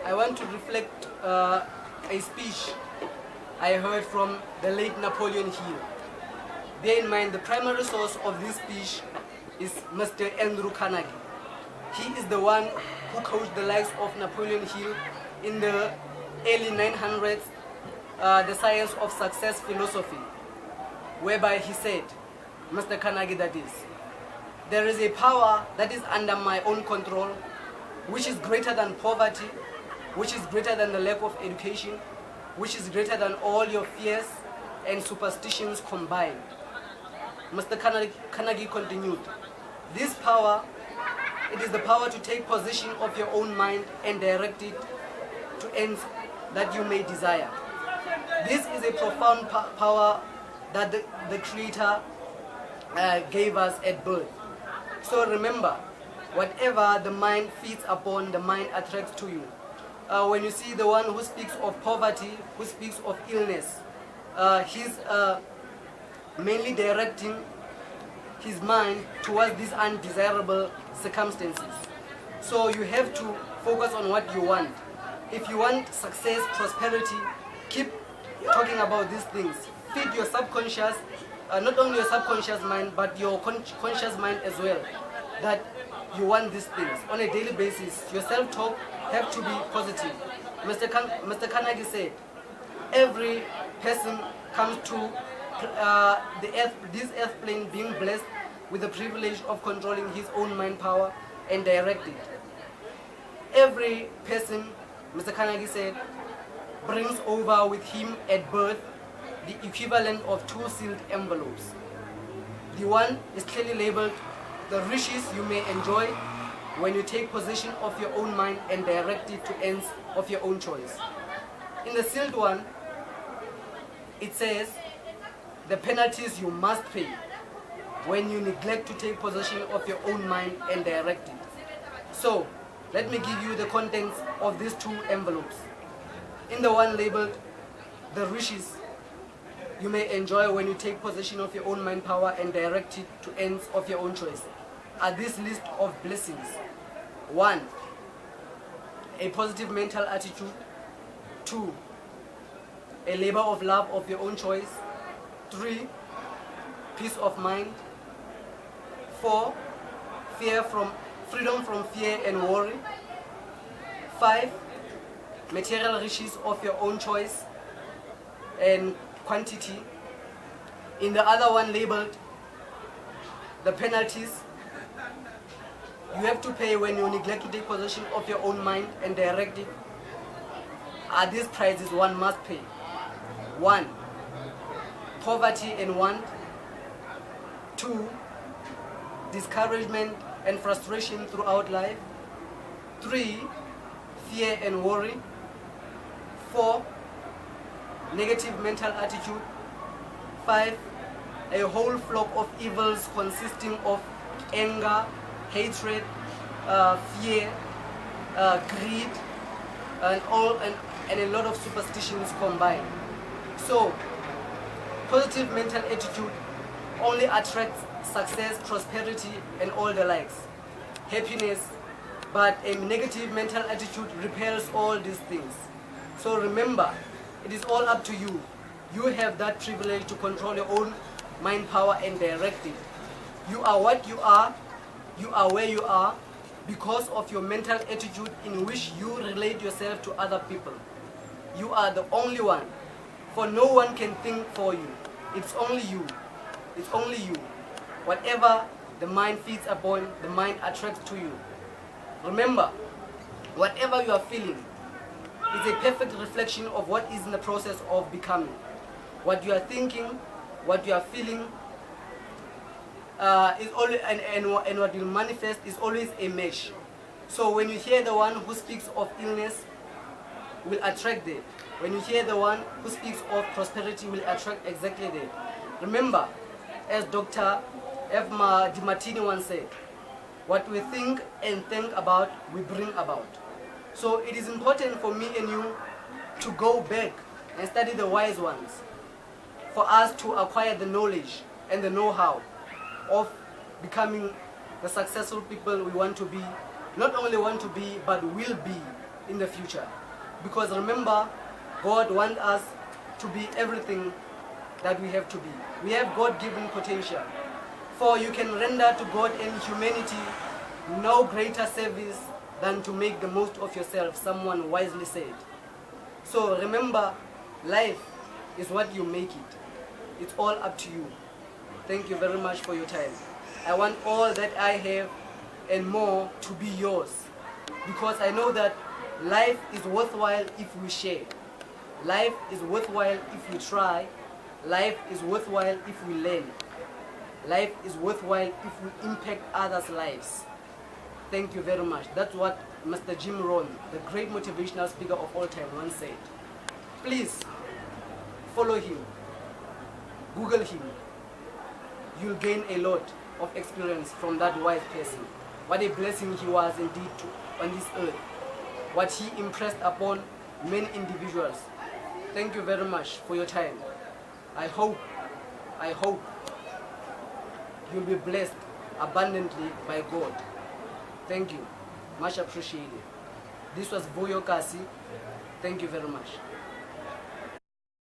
I want to reflect a speech I heard from the late Napoleon Hill. Bear in mind, the primary source of this speech is Mr. Andrew Carnegie. He is the one who coached the likes of Napoleon Hill in the early 900s, the science of success philosophy, whereby he said, Mr. Carnegie that is, there is a power that is under my own control, which is greater than poverty, which is greater than the lack of education, which is greater than all your fears and superstitions combined. Mr. Carnegie continued, this power, it is the power to take possession of your own mind and direct it to ends that you may desire. This is a profound power that the Creator gave us at birth. So remember, whatever the mind feeds upon, the mind attracts to you. When you see the one who speaks of poverty, who speaks of illness, he's mainly directing his mind towards these undesirable circumstances. So you have to focus on what you want. If you want success, prosperity, keep talking about these things. Feed your subconscious, not only your subconscious mind, but your conscious mind as well, that you want these things. On a daily basis, your self-talk have to be positive. Mr. Carnegie said, every person comes to this earth plane being blessed with the privilege of controlling his own mind power and direct it. Every person, Mr. Carnegie said, brings over with him at birth the equivalent of 2 sealed envelopes. The one is clearly labeled, the riches you may enjoy when you take possession of your own mind and direct it to ends of your own choice. In the sealed one, it says, the penalties you must pay when you neglect to take possession of your own mind and direct it. So, let me give you the contents of these 2 envelopes. In the one labeled, the riches you may enjoy when you take possession of your own mind power and direct it to ends of your own choice, are this list of blessings. 1. A positive mental attitude. 2. A labor of love of your own choice. 3. Peace of mind. 4. Freedom from fear and worry. 5. Material riches of your own choice and quantity. In the other one labeled, the penalties you have to pay when you neglect to take possession of your own mind and direct it, are these prices one must pay. 1. Poverty and want. 2. Discouragement and frustration throughout life. 3. Fear and worry. 4. Negative mental attitude. 5. A whole flock of evils consisting of anger, hatred, fear, greed, and a lot of superstitions combined. So, positive mental attitude only attracts success, prosperity, and all the likes, happiness, but a negative mental attitude repels all these things. So remember, it is all up to you. You have that privilege to control your own mind power and direct it. You are what you are where you are because of your mental attitude in which you relate yourself to other people. You are the only one, for no one can think for you. It's only you. It's only you. Whatever the mind feeds upon, the mind attracts to you. Remember, whatever you are feeling is a perfect reflection of what is in the process of becoming. What you are thinking, what you are feeling, is always, and what will manifest is always a mesh. So when you hear the one who speaks of illness, will attract that. When you hear the one who speaks of prosperity, will attract exactly that. Remember, as Dr. F. Martini once said, what we think and think about, we bring about. So it is important for me and you to go back and study the wise ones, for us to acquire the knowledge and the know-how of becoming the successful people we want to be, not only want to be, but will be in the future. Because remember, God wants us to be everything that we have to be. We have God-given potential. For you can render to God and humanity no greater service than to make the most of yourself, someone wisely said. So remember, life is what you make it. It's all up to you. Thank you very much for your time. I want all that I have and more to be yours, because I know that life is worthwhile if we share. Life is worthwhile if we try. Life is worthwhile if we learn. Life is worthwhile if we impact others' lives. Thank you very much. That's what Mr. Jim Rohn, the great motivational speaker of all time, once said. Please follow him. Google him. You'll gain a lot of experience from that wise person. What a blessing he was indeed on this earth. What he impressed upon many individuals. Thank you very much for your time. I hope you'll be blessed abundantly by God. Thank you. Much appreciated. This was Vuyo Kaasi. Thank you very much.